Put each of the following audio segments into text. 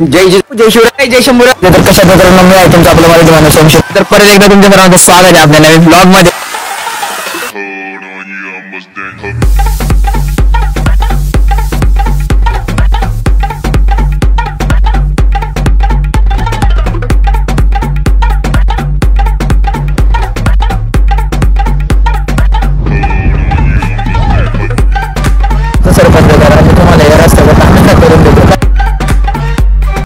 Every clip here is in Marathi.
जय शिवराय जय शंभूराय. तर कशा मित्रांनो मी आहे तुमचा आपला मराठी माणूस सोमशेर. तर परत एकदा तुमच्या सर्वांचं स्वागत आहे आपल्या नवीन ब्लॉग मध्ये.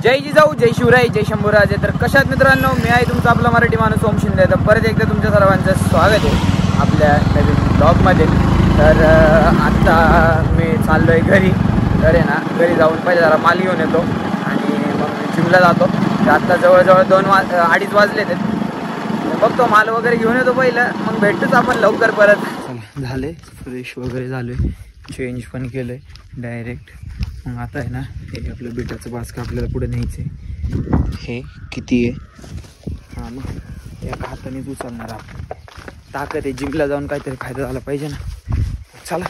जय जिजाऊ जय शिवराय जय शंभूराजे. तर कशात मित्रांनो मी आहे तुमचा आपला मराठी माणूस ओम शिंदे. तर परत एकदा तुमच्या सर्वांचं स्वागत आहे आपल्या नवीन ब्लॉगमध्ये. तर आत्ता मी चाललो आहे घरी. तर आहे ना घरी जाऊन पहिले जरा माल घेऊन येतो आणि मग जिमला जातो. तर आत्ता जवळजवळ 2-2:30 वाजले ते. बघतो माल वगैरे घेऊन येतो पहिलं, मग भेटतोच आपण लवकर परत. झाले फ्रेश वगैरे झालो आहे, चेंज पण केलं आहे डायरेक्ट. मग आता आहे ना हे आपलं बिटाचं बास्का आपल्याला पुढे न्यायचं आहे. हे किती आहे हां मग एका हातानेच उचलणार आपण. ताकद आहे, जिमला जाऊन काहीतरी फायदा झाला पाहिजे ना. चला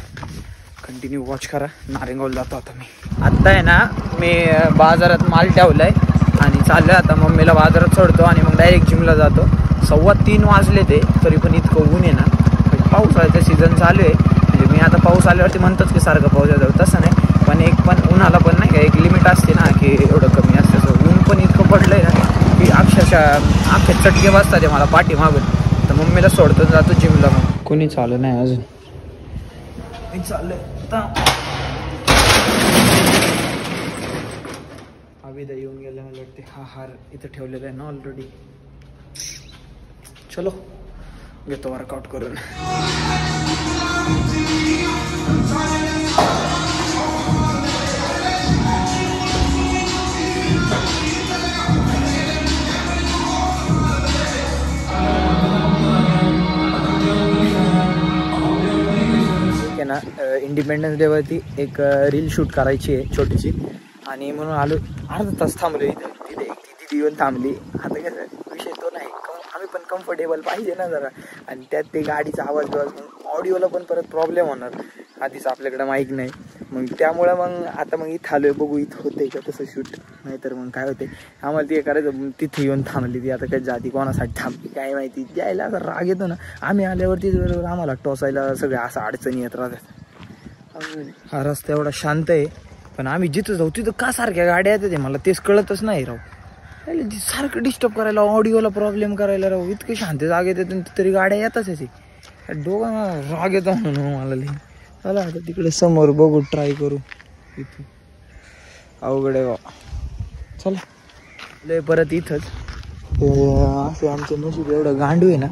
कंटिन्यू वॉच करा. नारेंगावला जातो आता मी. आत्ता आहे ना मी बाजारात माल ठेवला आहे आणि चाललो आता मम्मीला बाजारात सोडतो आणि मग डायरेक्ट जिमला जातो. 3:15 वाजले ते, तरी पण इतकं ऊन आहे ना. पावसाळ्याचं सीझन चालू आहे. म्हणजे मी आता पाऊस आल्यावरती म्हणतोच की सारखं पाऊस येतो, तसं नाही. पण उन्हाला पण नाही का एक लिमिट असते ना, की एवढं कमी असतं. ऊन पण इतकं पडलं आहे ना की अक्षरशः आखे चटके बसतात मला पाठी मागून. तर मम्मीला सोडतो जातो जिमला. मग कोणी चालू नाही अजून, मी चाललंय आता. अभिदा येऊन गेला मला वाटते. हा हार इथं ठेवलेला आहे ना ऑलरेडी. चलो घेतो वर्कआउट करून. ना इंडिपेंडन्स डे वरती एक रील शूट करायची आहे छोटीशी, आणि म्हणून आलो. अर्धा तास थांबलो इथे. तिथे एक ती येऊन थांबली. आता कसं विषय तो नाही, आम्ही पण कम्फर्टेबल पाहिजे ना जरा. आणि त्यात ते गाडीचा आवाज ऑडिओला पण परत प्रॉब्लेम होणार. आधीच आपल्याकडे माईक नाही. मग त्यामुळं मग आता मग इथं आलोय, बघू इथं होतंय का तसं शूट. नाहीतर मग काय होते आम्हाला ते करायचं. तिथे येऊन थांबली ती. आता काय जाती कोणासाठी थांबली काय माहिती. द्यायला असा राग येतो ना. आम्ही आल्यावरती आम्हाला टोसायला सगळ्या असं अडचणी येत राहतात. हा रस्ता एवढा शांत आहे, पण आम्ही जिथं जाऊ तिथं का सारख्या गाड्या येतात मला तेच कळतच नाही राव. सारखं डिस्टर्ब करायला, ऑडिओला प्रॉब्लेम करायला राव. इतके शांत जागेत येते तरी गाड्या येताच आहे. डोळा राग येतो म्हणून मला लिहि. चला आता तिकडे समोर बघू, ट्राय करू. इथं अवघड आहे बा. चला लय परत इथंच असे आमचं नशीब एवढं गांडू आहे ना.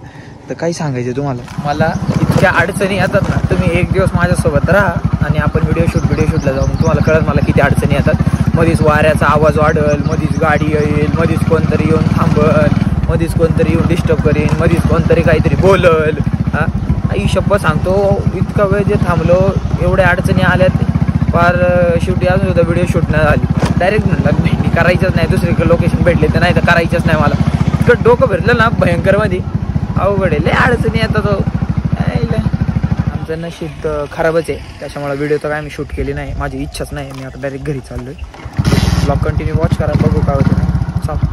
तर काही सांगायचं तुम्हाला, मला इतक्या अडचणी येतात ना. तुम्ही एक दिवस माझ्यासोबत राहा आणि आपण व्हिडिओ शूटला जाऊ. तुम्हाला कळत मला किती अडचणी येतात. मध्येच वाऱ्याचा आवाज वाढेल, मध्येच गाडी येईल, मध्येच कोणतरी येऊन थांबल, मध्येच कोणतरी येऊन डिस्टर्ब करेन, मध्येच कोणतरी काहीतरी बोलल. हा आई शप्पथ सांगतो, इतका वेळ जे थांबलो एवढ्या अडचणी आल्यात. फार शेवटी अजून सुद्धा व्हिडिओ शूट नाही झाली. डायरेक्ट म्हणलं भेंडी करायचंच नाही, दुसरीकडे लोकेशन भेटले तर नाही तर करायचंच नाही. मला इतकं डोकं फिरलं ना भयंकरमध्ये. अवघड आहे, लय अडचणी येतात. आमचं नशीब खराबच आहे. त्याच्यामुळे व्हिडिओ तर काय मी शूट केली नाही. माझी इच्छाच नाही. मी आता डायरेक्ट घरी चाललो आहे. ब्लॉग कंटिन्यू वॉच करा, बघू काय होतं. चाल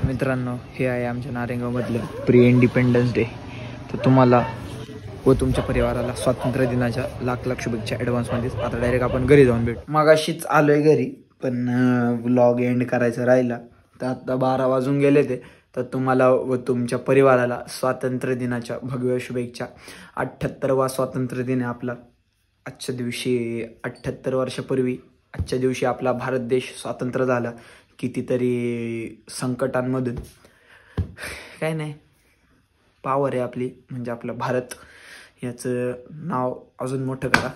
मित्रांनो. हे आहे आमच्या नारेंगावमधलं प्री इंडिपेंडन्स डे. तर तुम्हाला व तुमच्या परिवाराला स्वातंत्र्य दिनाच्या लाख लाख शुभेच्छा ॲडव्हान्समध्येच. आता डायरेक्ट आपण घरी जाऊन भेटू. मागाशीच आलो आहे घरी, पण व्लॉग एंड करायचं राहिला. तर आता 12 वाजून गेले ते. तर तुम्हाला व तुमच्या परिवाराला स्वातंत्र्य दिनाच्या भव्य शुभेच्छा. 78वा स्वातंत्र्य दिन आहे आपला. आजच्या दिवशी 78 वर्षापूर्वी आजच्या दिवशी आपला भारत देश स्वातंत्र्य झाला. कितीतरी संकटांमधून. काय नाही, पावर आहे आपली, म्हणजे आपलं भारत. याचं नाव अजून मोठं करा.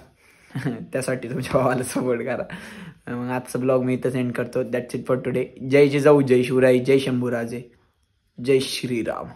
त्यासाठी तुमच्या भावाला सपोर्ट करा. मग आजचा ब्लॉग मी इथंच एंड करतो. That's it for today. जय जिजाऊ जय शिवराय जय शंभूराजे जय श्रीराम.